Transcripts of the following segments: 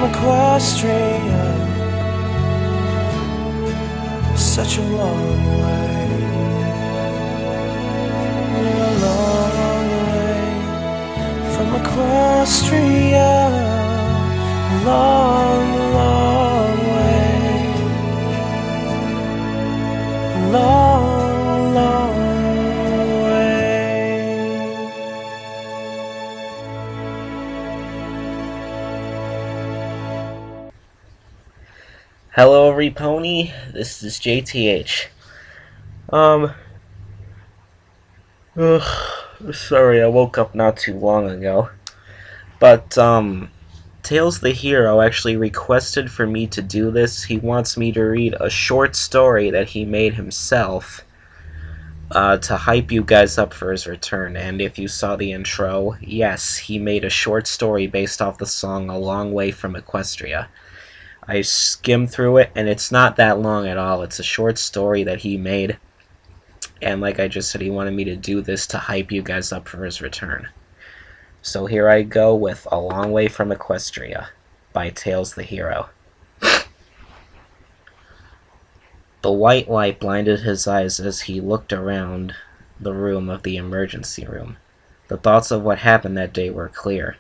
Equestria, such a long way. We're a long way from Equestria, a long, long way, a long, long way. Hello, Repony. This is JTH. Sorry, I woke up not too long ago. But, Tailsthehero actually requested for me to do this. He wants me to read a short story that he made himself, to hype you guys up for his return. And if you saw the intro, yes, he made a short story based off the song A Long Way From Equestria. I skimmed through it, and it's not that long at all. It's a short story that he made, and like I just said, he wanted me to do this to hype you guys up for his return. So here I go with A Long Way From Equestria by Tailsthehero. The white light blinded his eyes as he looked around the room of the emergency room. The thoughts of what happened that day were clear.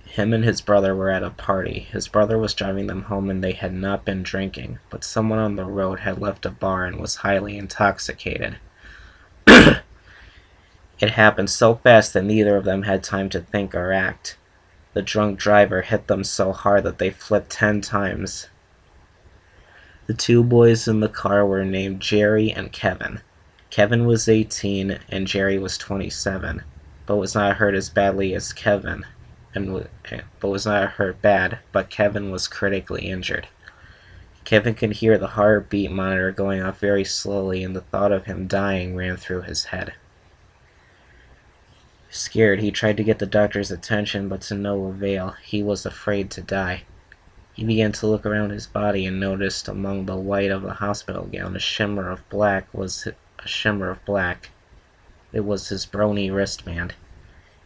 Him and his brother were at a party. His brother was driving them home and they had not been drinking, but someone on the road had left a bar and was highly intoxicated. It happened so fast that neither of them had time to think or act. The drunk driver hit them so hard that they flipped 10 times. The two boys in the car were named Jerry and Kevin. Kevin was 18 and Jerry was 27, but was not hurt as badly as Kevin. But was not hurt bad, but Kevin was critically injured. Kevin could hear the heartbeat monitor going off very slowly, and the thought of him dying ran through his head. Scared, he tried to get the doctor's attention, but to no avail. He was afraid to die. He began to look around his body and noticed among the white of the hospital gown a shimmer of black. It was his brawny wristband.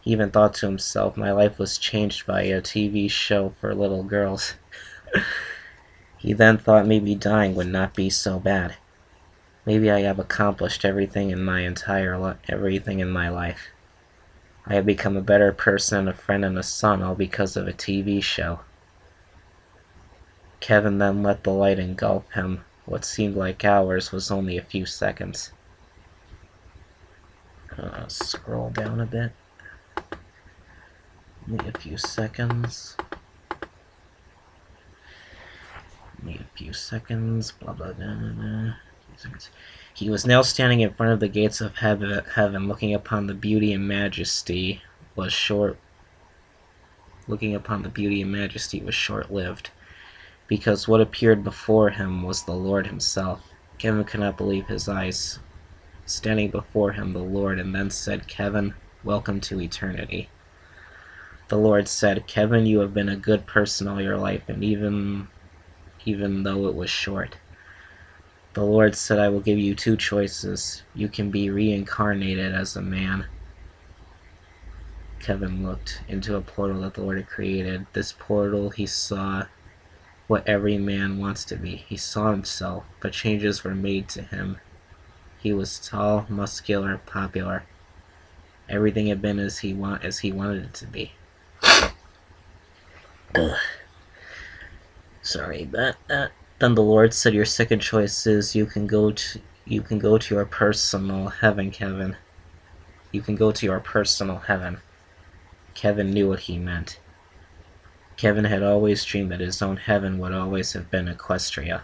He even thought to himself, my life was changed by a TV show for little girls. He then thought maybe dying would not be so bad. Maybe I have accomplished everything in my life. I have become a better person, a friend, and a son, all because of a TV show. Kevin then let the light engulf him. What seemed like hours was only a few seconds. Scroll down a bit. Only a few seconds. Blah, blah, blah, blah. He was now standing in front of the gates of heaven, looking upon the beauty and majesty was short-lived, because what appeared before him was the Lord himself. Kevin could not believe his eyes. Standing before him, the Lord, and then said, Kevin, welcome to eternity. The Lord said, Kevin, you have been a good person all your life, and even though it was short. The Lord said, I will give you two choices. You can be reincarnated as a man. Kevin looked into a portal that the Lord had created. This portal, he saw what every man wants to be. He saw himself, but changes were made to him. He was tall, muscular, popular. Everything had been as he wanted it to be. Sorry about that. Then the Lord said, your second choice is you can go to your personal heaven, Kevin. You can go to your personal heaven. Kevin knew what he meant. Kevin had always dreamed that his own heaven would always have been Equestria.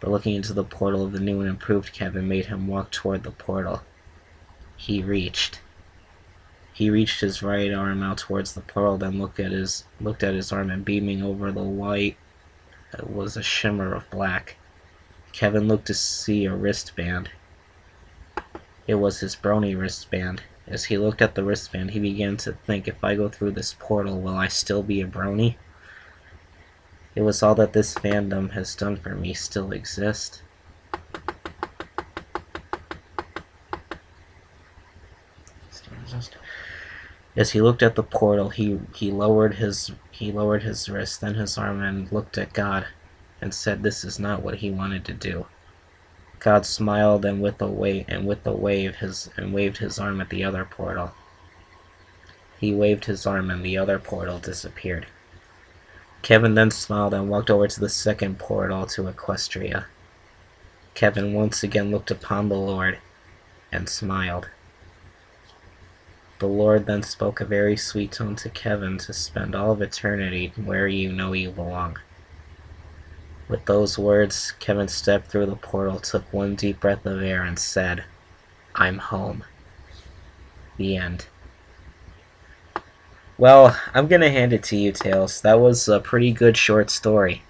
But looking into the portal of the new and improved Kevin made him walk toward the portal. He reached his right arm out towards the portal, then looked at his arm, and beaming over the white was a shimmer of black. Kevin looked to see a wristband. It was his brawny wristband. As he looked at the wristband, he began to think, if I go through this portal, will I still be a brony? It was all that this fandom has done for me still exist. As he looked at the portal, he lowered his wrist, then his arm, and looked at God, and said this is not what he wanted to do. God smiled and waved his arm at the other portal. He waved his arm and the other portal disappeared. Kevin then smiled and walked over to the second portal to Equestria. Kevin once again looked upon the Lord and smiled. The Lord then spoke a very sweet tone to Kevin to spend all of eternity where you know you belong. With those words, Kevin stepped through the portal, took one deep breath of air, and said, "I'm home." The end. Well, I'm gonna hand it to you, Tails. That was a pretty good short story.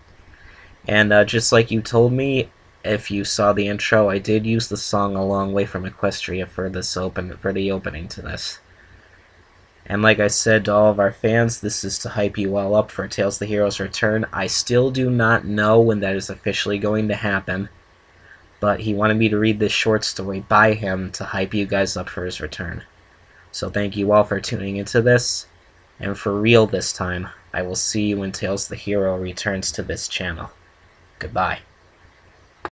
And just like you told me, if you saw the intro, I did use the song "A Long Way From Equestria" for the opening to this. And like I said to all of our fans, this is to hype you all up for Tails the Hero's return. I still do not know when that is officially going to happen, but he wanted me to read this short story by him to hype you guys up for his return. So thank you all for tuning into this, and for real this time, I will see you when Tails the Hero returns to this channel. Goodbye.